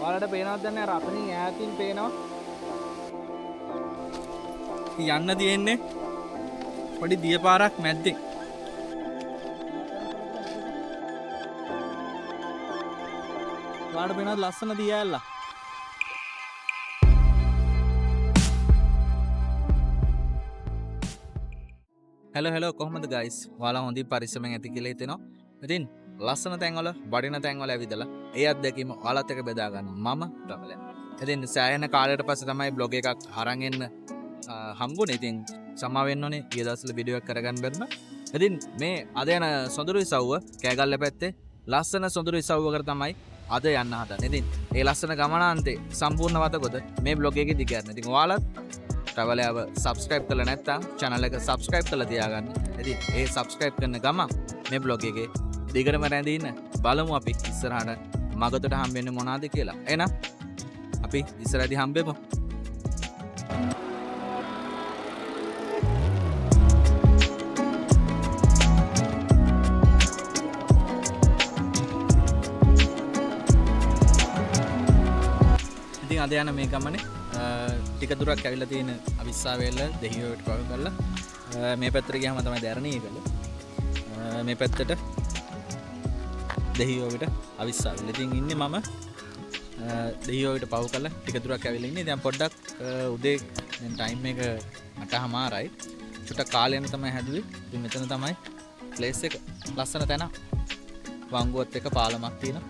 ඔයාලට පේනවද දන්නේ අර අතනින් ඈතින් පේනවා යන්න තියෙන්නේ පොඩි දියපාරක් මැද්දේ. ඔයාලට පේනවද ලස්සන දිය ඇල්ල? hello කොහොමද guys? ඔයාලා හොඳින් පරිස්සමෙන් ඇති කියලා හිතෙනවා. ඉතින් ලස්සන තැන්වල වටින තැන්වල ඇවිදලා ඒ අත්දැකීම ඔයාලත් එක්ක බෙදා ගන්නවා මම රමලයන්. ඉතින් සෑහෙන කාලයකට පස්සේ තමයි බ්ලොග් එකක් අරන් එන්න හම්බුනේ. ඉතින් සමා වෙන්න ඕනේ ඊය දවස්වල වීඩියෝ එකක් කරගන්න බැරිම. ඉතින් මේ අද යන සොඳුරු ඉසව්ව කෑගල්ල පැත්තේ ලස්සන සොඳුරු ඉසව්වකට තමයි අද යන්න හදන්නේ. ඉතින් ඒ ලස්සන ගමනාන්තේ සම්පූර්ණ වතකොද මේ බ්ලොග් එකේ දිගන්න. ඉතින් ඔයාලත් ට්‍රැවලර්ව සබ්ස්ක්‍රයිබ් කරලා නැත්නම් channel එක සබ්ස්ක්‍රයිබ් කරලා තියාගන්න. ඉතින් ඒ සබ්ස්ක්‍රයිබ් කරන ගමන් මේ බ්ලොග් එකේ දිගටම රැඳී ඉන්න බලමු අපි ඉස්සරහට මගතට හම්බෙන්නේ මොනවාද කියලා. එහෙනම් අපි ඉස්සරහදී හම්බෙමු. ඉතින් අද යන මේ ගමනේ ටික දුරක් ඇවිල්ලා තියෙන අවිස්සාවේල්ල දෙහියෝට පව කරලා මේ පැත්තට ගියාම තමයි දැරණියකල. මේ පැත්තට දෙහියෝවිට අවිස්සාවේල්ල. ඉතින් ඉන්නේ මම දෙහියෝවිට පව කරලා ටික දුරක් ඇවිල්ලා ඉන්නේ. දැන් පොඩ්ඩක් උදේ දැන් ටයිම් එක 8:00මාරයි. චුට්ටක් කාලෙන් තමයි හැදුවේ. ඉතින් මෙතන තමයි ප්ලේස් එක. ලස්සන තැන. වංගුවත් එක පාලමක් තියෙනවා.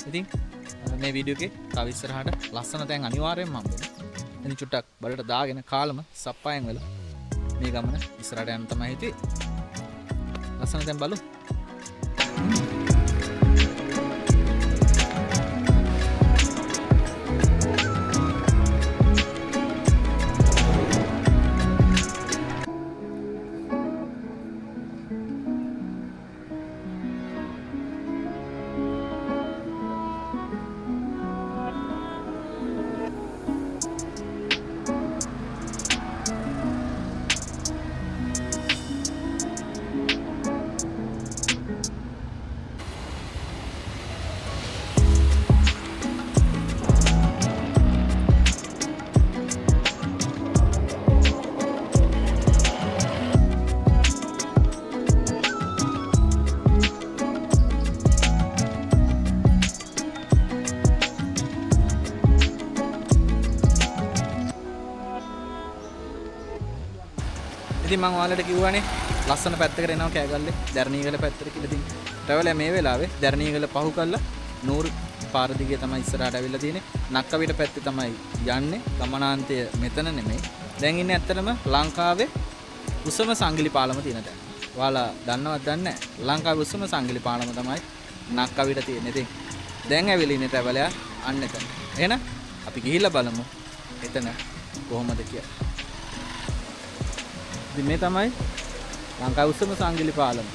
ඉතින් මේ වීඩියෝ එකේ තව ඉස්සරහට ලස්සන තැන් අනිවාර්යෙන්ම හම්බෙනවා. ඉතින් චුට්ටක් බලට දාගෙන කාලම සප්පායෙන් වෙලා මේ ගමන ඉස්සරහට යන්න තමයි හිතේ. ලස්සන තැන් බලමු. ඉතින් මම ඔයාලට කිව්වනේ ලස්සන පැත්තකට එනවා කෑගල්ලේ දැරණියගල පැත්තට කියලා. ඉතින් ට්‍රැවලර් මේ වෙලාවේ දැරණියගල පහු කරලා නූර් පාර දිගේ තමයි ඉස්සරහට ඇවිල්ලා තියෙන්නේ. නක්කවිට පැත්තේ තමයි යන්නේ. ගමනාන්තය මෙතන නෙමෙයි. දැන් ඉන්නේ ඇත්තටම ලංකාවේ උසම සංගිලි පාලම තියෙන තැන. ඔයාලා දන්නවද දන්නේ නැහැ. ලංකාවේ උසම සංගිලි පාලම තමයි නක්කවිට තියෙන්නේ. ඉතින් දැන් ඇවිල්ලා ඉන්නේ ට්‍රැවලර් අන්න එතන. එහෙනම් අපි ගිහිල්ලා බලමු එතන කොහොමද කියලා. මේ තමයි ලංකාවේ උසම සංගිලි පාලම.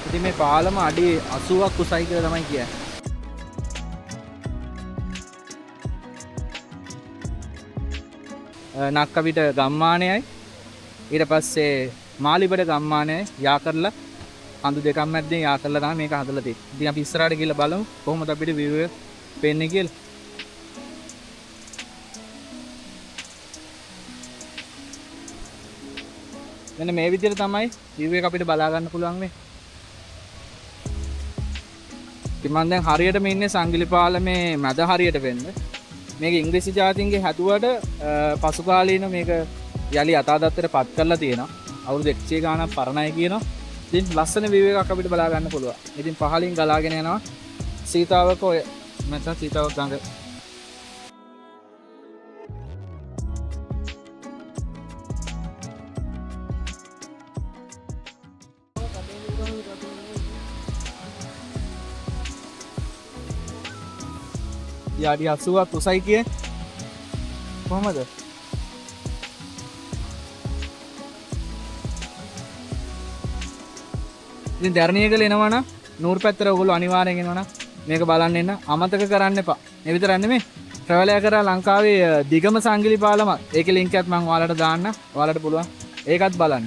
ඉතින් මේ පාලම අඩි 80ක් උසයි කියලා තමයි කියන්නේ. නක්කවිට ගම්මානයයි ඊට පස්සේ මාලිබඩ ගම්මානය යා කරලා කඳු දෙකක් මැද්දෙන් යා කරලා තමයි මේක හදලා තියෙන්නේ. ඉතින් අපි ඉස්සරහට ගිහලා බලමු කොහොමද අපිට view එක පේන්නේ කියලා. මෙන්න මේ විදිහට තමයි view එක අපිට බලා ගන්න පුළුවන් මේ. ඉතින් මම දැන් හරියටම ඉන්නේ සංගිලි පාලමේ මැද හරියට වෙන්න. මේක ඉංග්‍රීසි ජාතින්ගේ හැදුවට පසු කාලීන මේක යලි අතාදත්තට පත් කරලා තියෙනවා. අවුරුදු 100 ගාණක් පරණයි කියනවා. ඉතින් ලස්සන view එකක් අපිට බලා ගන්න පුළුවන්. ඉතින් පහලින් ගලාගෙන යනවා සීතාවක ඔය නැත්නම් සීතාවක ගඟ. යාඩි 80ක් උසයි කියේ කොහමද? ඉතින් දැරණියගල එනවනම් නූර් පැත්තට ඔයගොල්ලෝ අනිවාර්යෙන් එනවනම් මේක බලන්න එන්න අමතක කරන්න එපා. ඒ විතරක් නෙමෙයි ට්‍රැවල් එක කරා ලංකාවේ දිගම සංගිලි පාලම ඒකේ ලින්ක් එකත් මම ඔයාලට දාන්න. ඔයාලට පුළුවන් ඒකත් බලන්න.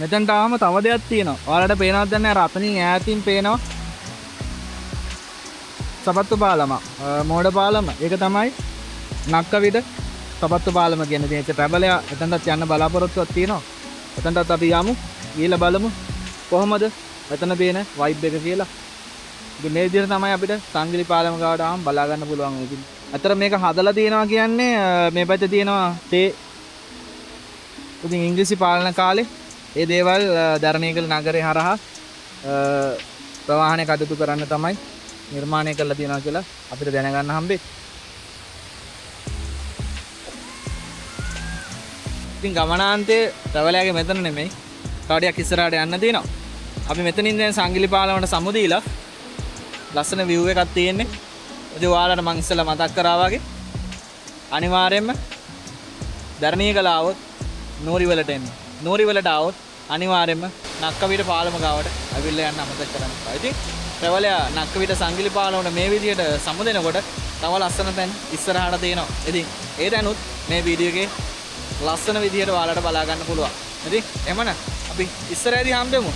මෙතනට ආවම තව දෙයක් තියෙනවා. ඔයාලට පේනවද දන්නේ නැහැ. රතනින් ඈතින් පේනවා සපත්තු පාලම. මෝඩ පාලම. ඒක තමයි නක්කවිට සපත්තු පාලම කියන්නේ. ඉතින් ඒක ට්‍රැවල් එක එතනට යන්න බලාපොරොත්තුවක් තියෙනවා. එතනටත් අපි යමු. ගිහලා බලමු කොහොමද එතන පේන වයිබ් එක කියලා. ඉතින් මේ විදිහට තමයි අපිට සංගිලි පාලම ගාවට ආවම බලා ගන්න පුළුවන්. ඉතින් අතර මේක හදලා තියෙනවා කියන්නේ මේ පැත්තේ තියෙනවා තේ. ඉතින් ඉංග්‍රීසි පාලන කාලේ ඒ දේවල් ධර්ණීකල නගරේ හරහා ප්‍රවාහනය කටයුතු කරන්න තමයි නිර්මාණය කරලා තියෙනවා කියලා අපිට දැනගන්න හම්බෙයි. ඉතින් ගමනාන්තයේ ට්‍රැවල් එකේ මෙතන නෙමෙයි. කාඩියක් ඉස්සරහට යන්න තියෙනවා. අපි මෙතනින් දැන් සංගිලි පාලමට සමු දීලා ලස්සන view එකක් තියෙන්නේ. ඉතින් ඔයාලට මම ඉස්සෙල්ලා මතක් කරා වගේ අනිවාර්යයෙන්ම ධර්ණීකල આવොත් නෝරි වලට එන්න. නෝරි වලට આવොත් අනිවාර්යයෙන්ම නක්කවිට පාලම ගාවට අවිල්ල යන්න අමතක කරන්න එපා. ඉතින් ට්‍රැවල් එක නක්කවිට සංගිලි පාලමට මේ විදියට සමු දෙනකොට තව ලස්සන තැන් ඉස්සරහට තියෙනවා. ඉතින් ඒ දැනුත් මේ වීඩියෝ එකේ ලස්සන විදියට ඔයාලට බලා ගන්න පුළුවන්. ඉතින් එමන අපි ඉස්සරහදී හම්බෙමු.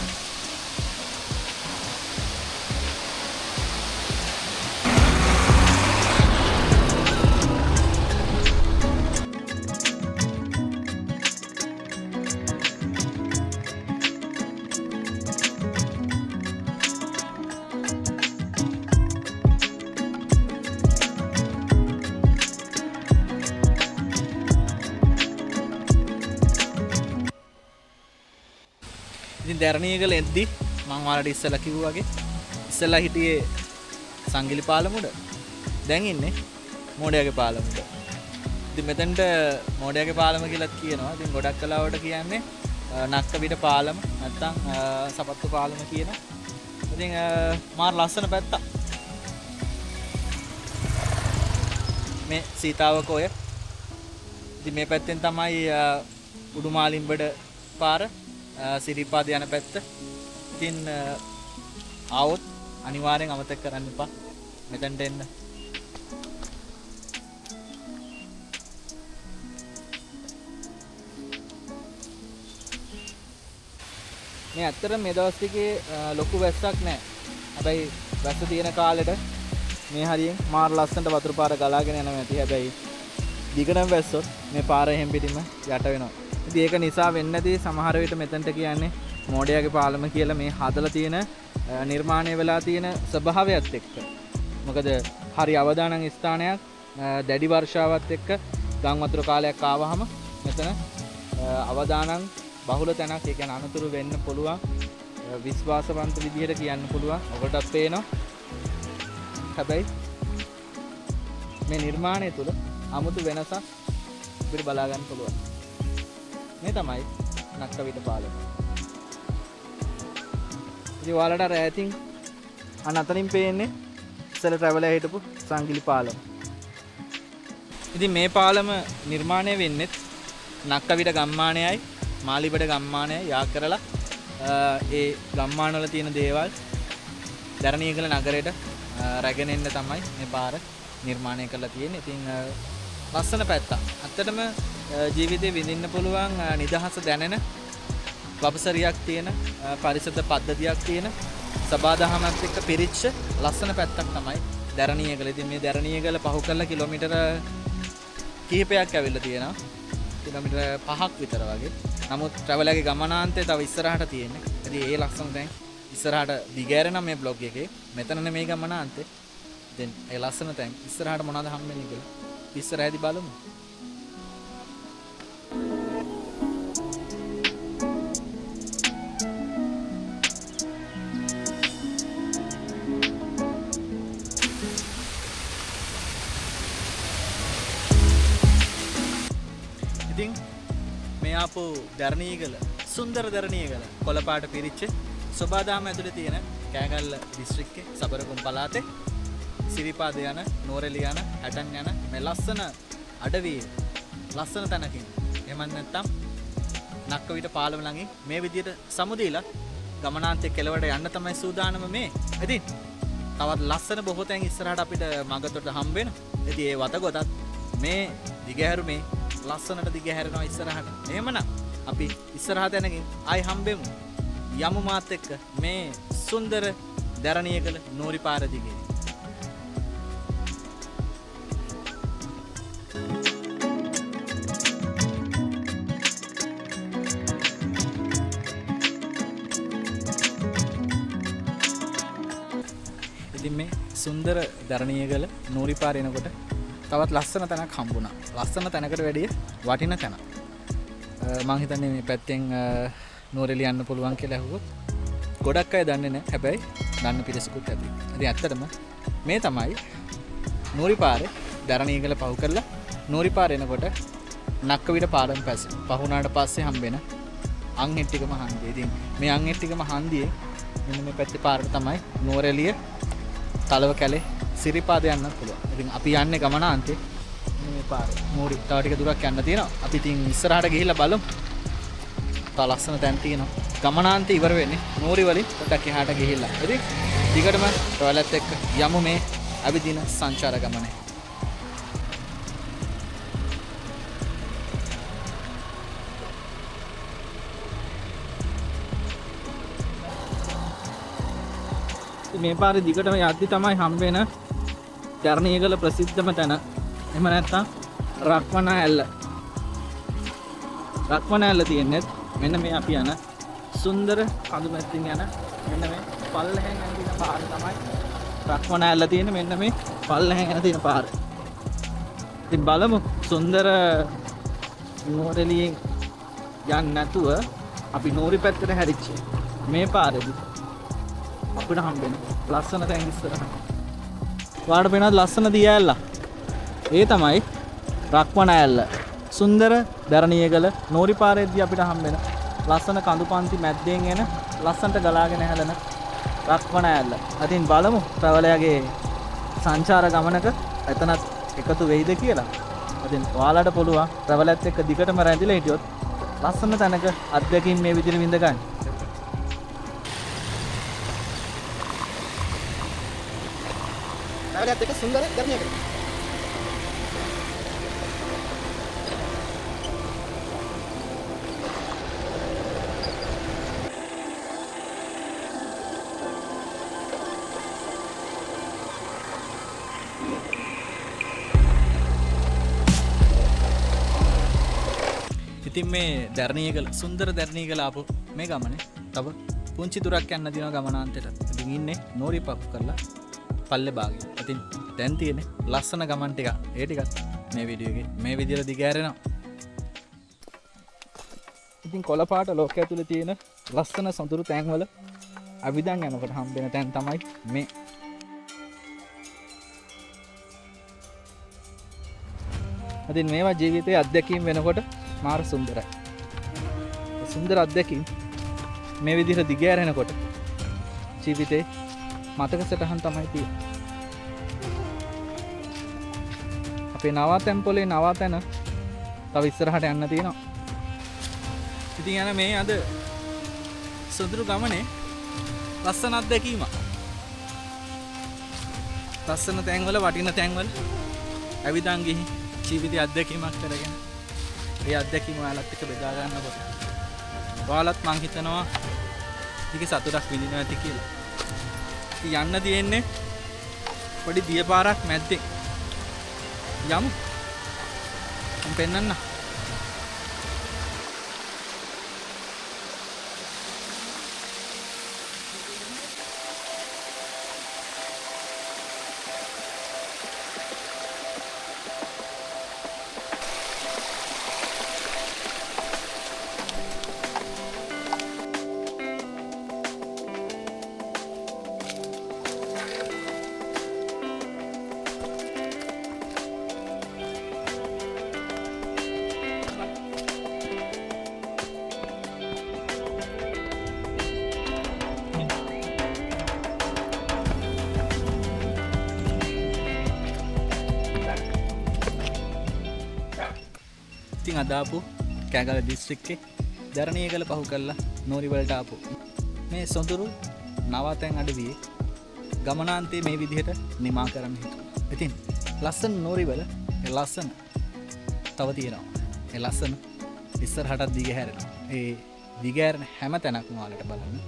ඉතින් ධර්ණීකල එද්දි මම ඔයාලට ඉස්සෙල්ලා කිව්වා වගේ ඉස්සෙල්ලා හිටියේ සංගිලි පාලමුඩ. දැන් ඉන්නේ මෝඩයාගේ පාලමුඩ. ඉතින් මෙතනට මෝඩයාගේ පාලම කියලාත් කියනවා. ඉතින් ගොඩක් කලාවට කියන්නේ නක්කවිට පාලම නැත්තම් සපත්තු පාලම කියනවා. ඉතින් මාර ලස්සන පැත්තක්. මේ සීතාවක ඔය. ඉතින් මේ පැත්තෙන් තමයි උඩුමාලිම්බඩ පාර සිරිපාද යන පැත්ත. ඉතින් ආවොත් අනිවාර්යෙන් අමතක කරන්න එපා මෙතනට එන්න. මේ ඇත්තටම මේ දවස් ටිකේ ලොකු වැස්සක් නැහැ. හැබැයි වැස්ස තියෙන කාලෙට මේ හරියෙන් මාර ලස්සනට වතුර පාර ගලාගෙන යනවා ඇති. හැබැයි දිගටම වැස්සොත් මේ පාර එහෙම් පිටින්ම යට වෙනවා. ඉතින් ඒක නිසා වෙන්නේ නැති සමහර විට මෙතනට කියන්නේ මෝඩයාගේ පාලම කියලා මේ හදලා තියෙන නිර්මාණය වෙලා තියෙන ස්වභාවයත් එක්ක. මොකද හරි අවදානම් ස්ථානයක් දැඩි වර්ෂාවත් එක්ක ගම් වතුර කාලයක් ආවහම මෙතන අවදානම් බහුල තැනක්. ඒ කියන්නේ අනතුරු වෙන්න පුළුවන් විශ්වාසවන්ත විදිහට කියන්න පුළුවන්. ඔබටත් පේනවා. හැබැයි මේ නිර්මාණය තුළ 아무තු වෙනසක් අපිට බලා ගන්න පුළුවන්. මේ තමයි නක්කවිට පාලම. ඉතින් ඔයාලට අර ඈතින් අතනින් පේන්නේ ඉස්සෙල්ලා ට්‍රැවල් එකේ හිටපු සංගිලි පාලම. ඉතින් මේ පාලම නිර්මාණය වෙන්නේ නක්කවිට ගම්මානයයි මාලිබඩ ගම්මානයයි යා කරලා ඒ ගම්මාන වල තියෙන දේවල් ධර්ණීකල නගරයට රැගෙන එන්න තමයි මේ පාර නිර්මාණය කරලා තියෙන්නේ. ඉතින් ලස්සන පැත්තක්. ඇත්තටම ජීවිතේ විඳින්න පුළුවන් නිදහස දැනෙන වපසරියක් තියෙන පරිසර පද්ධතියක් තියෙන සබාදහමත් එක්ක පිරිච්ච ලස්සන පැත්තක් තමයි ධර්ණීකල. ඉතින් මේ ධර්ණීකල පහු කරලා කිලෝමීටර කිහිපයක් ඇවිල්ලා තියෙනවා. කිලෝමීටර 5ක් විතර වගේ. නමුත් ට්‍රැවල් එකේ ගමනාන්තය තව ඉස්සරහට තියෙන්නේ. ඉතින් ඒ ලස්සන දැන් ඉස්සරහට දිගෑරෙන මේ බ්ලොග් එකේ මෙතන නෙමෙයි ගමනාන්තේ. දැන් ඒ ලස්සන තැන් ඉස්සරහට මොනවද හම්බෙන්නේ කියලා ඉස්සරහදී බලමු. ඉතින් මේ ආපු ධර්ණීකල සුන්දර ධර්ණීකල කොළපාට පිරිච්ච සොබාදාම ඇතුලේ තියෙන කෑගල්ල දිස්ත්‍රික්කේ සබරගොම් පළාතේ සිරිපාද යන නෝරෙලි යන හැටන් යන මේ ලස්සන අඩවියේ ලස්සන තැනකින් එහෙම නැත්නම් නක්කවිට පාලම ළඟින් මේ විදිහට සමුදීලා ගමනාන්තයේ කෙළවරට යන්න තමයි සූදානම මේ. ඉතින් තවත් ලස්සන බොහෝ තැන් ඉස්සරහට අපිට මගතොට හම්බ වෙනවා. ඉතින් ඒ වතගොතත් මේ දිගහැරු මේ ලස්සනට දිගහැරෙනවා ඉස්සරහට. එහෙමනම් අපි ඉස්සරහට යනකින් ආයි හම්බෙමු. යමු මාත් එක්ක මේ සුන්දර දරණියකල නෝරි පාර දිගේ. ඉතින් මේ සුන්දර දරණියකල නෝරි පාර එනකොට තවත් ලස්සන තැනක් හම්බුණා. ලස්සන තැනකට වැඩිය වටින තැනක්. මම හිතන්නේ මේ පැත්තෙන් නෝරෙලි යන්න පුළුවන් කියලා අහුවොත් ගොඩක් අය දන්නේ නැහැ. හැබැයි දන්න පිරිසකුත් ඇති. ඉතින් ඇත්තටම මේ තමයි නෝරි පාරේ දරණියකල පහු කරලා නෝරි පාර එනකොට නක්කවිට පාරම් පැසේ. පහුණාට පස්සේ හම්බෙන අංහෙට්ටිකම හන්දිය. ඉතින් මේ අංහෙට්ටිකම හන්දියේ මෙන්න මේ පැත්තේ පාරට තමයි නෝරෙලිය තලව කැලේ සිරිපාද යන්නත් පුළුවන්. ඉතින් අපි යන්නේ ගමනාන්තේ මේ පාරේ. නෝරි තව ටික දුරක් යන්න තියෙනවා. අපි ඉතින් ඉස්සරහට ගිහිල්ලා බලමු. තව ලස්සන තැන් තියෙනවා. ගමනාන්තේ ඉවර වෙන්නේ නෝරි වලින් පොඩක් එහාට ගිහිල්ලා. ඉතින් දිගටම ඔයාලත් එක්ක යමු මේ අවිදින සංචාර ගමනේ. මේ පාරේ දිගටම යද්දි තමයි හම්බ වෙන දරණියකල ප්‍රසිද්ධම තැන. එහෙම නැත්නම් රක්වන ඇල්ල. රක්වන ඇල්ල තියෙන්නේ මෙන්න මේ අපි යන සුන්දර කඳු මැද්දෙන් යන මෙන්න මේ පල්ලෙහෙන් යන තියෙන පාර තමයි රක්වන ඇල්ල තියෙන්නේ. මෙන්න මේ පල්ලෙහෙන් යන තියෙන පාර. ඉතින් බලමු සුන්දර නෝරෙලියෙන් යන්න නැතුව අපි නෝරි පැත්තට හැරිච්ච මේ පාරේදී අපිට හම්බෙන ලස්සන තැන් ඉස්සරහ. වාඩ වෙනත් ලස්සන දිය ඇල්ල. ඒ තමයි රක්වන ඇල්ල. සුන්දර දරණියකල නෝරි පාරේදී අපිට හම්බෙන ලස්සන කඳු පන්ති මැද්දෙන් එන ලස්සනට ගලාගෙන හැලෙන රක්වන ඇල්ල. ඉතින් බලමු ප්‍රවලයාගේ සංචාර ගමනක එතනත් එකතු වෙයිද කියලා. ඉතින් ඔයාලට පුළුවන් ප්‍රවලයත් එක්ක දිගටම රැඳිලා හිටියොත් ලස්සන තැනක අත්දැකීම් මේ විදිහට විඳ ගන්න. Ada dekat sundar darnya kan? ඉතින් මේ දරණියකල සුන්දර දරණියකල ආපු මේ ගමනේ තව පුංචි දුරක් යන්න දිනවා ගමනාන්තයට. ඉතින් ඉන්නේ නෝරි පපු කරලා පල්ලේ භාගය. ඉතින් දැන් තියෙන්නේ ලස්සන ගමන් ටික. ඒ ටිකත් මේ වීඩියෝ එකේ මේ විදිහට දිගහැරෙනවා. ඉතින් කොළපාට ලෝකයේ ඇතුලේ තියෙන ලස්සන සොඳුරු තැන්වල අවිදන් යනකොට හම්බෙන තැන් තමයි මේ. ඉතින් මේවා ජීවිතයේ අත්දැකීම් වෙනකොට මාර සුන්දරයි. සුන්දර අත්දැකීම් මේ විදිහට දිගහැරෙනකොට ජීවිතේ මතක සටහන් තමයි තියෙන්නේ. අපේ නවාතැන් පොලේ නවාතැන තව ඉස්සරහට යන්න තියෙනවා. ඉතින් යන මේ අද සුදුරු ගමනේ ලස්සන අත්දැකීමක්. ලස්සන තැන්වල වටින තැන්වල ඇවිදන් ගිහින් ජීවිතය අත්දැකීමක් කරගෙන ඒ අත්දැකීම ඔයාලත් එක්ක බෙදා ගන්නකොට ඔයාලත් මං හිතනවා ටික සතුටක් විඳිනවා ඇති කියලා. යන්න තියෙන්නේ පොඩි දිය පාරක් මැද්දේ. යමු. මම පෙන්නන්න. ඉතින් අදාපු කෑගල දිස්ත්‍රික්කේ දරණියගල පහු කළා නෝරිවලට ආපු මේ සොඳුරු නවාතැන් අඩවියේ ගමනාන්තයේ මේ විදිහට නිමා කරන්න හිතුවා. ඉතින් ලස්සන නෝරිවල ලස්සන තව තියෙනවා. ඒ ලස්සන ඉස්සරහටත් දිගහැරෙනවා. ඒ දිගහැරෙන හැම තැනක්ම ඔයාලට බලන්න.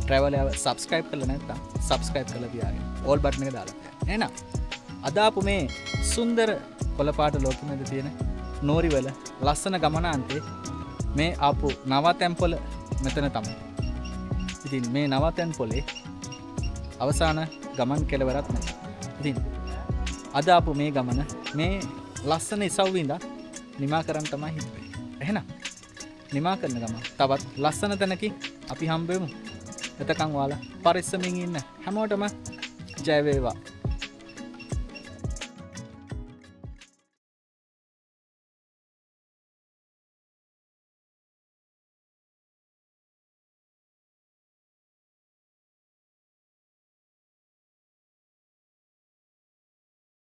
travel එක subscribe කරලා නැත්නම් subscribe කරලා තියාගන්න. all button එක දාලා තියාගන්න. එහෙනම් අද ආපු මේ සුන්දර කොළපාට ලෝකෙමද තියෙන නෝරිවල ලස්සන ගමනාන්තේ මේ ආපු නවතැන් පොළ මෙතන තමයි. ඉතින් මේ නවතැන් පොලේ අවසාන ගමන් කෙලවරක් නැහැ. ඉතින් අද ආපු මේ ගමන මේ ලස්සන ඉසව්වේ ඉඳන් නිමා කරන්න තමයි හිතුවේ. එහෙනම් නිමා කරන ගමන් තවත් ලස්සන තැනකින් අපි හම්බෙමු. එතකන් ඔයාලා පරිස්සමින් ඉන්න හැමෝටම ජය වේවා.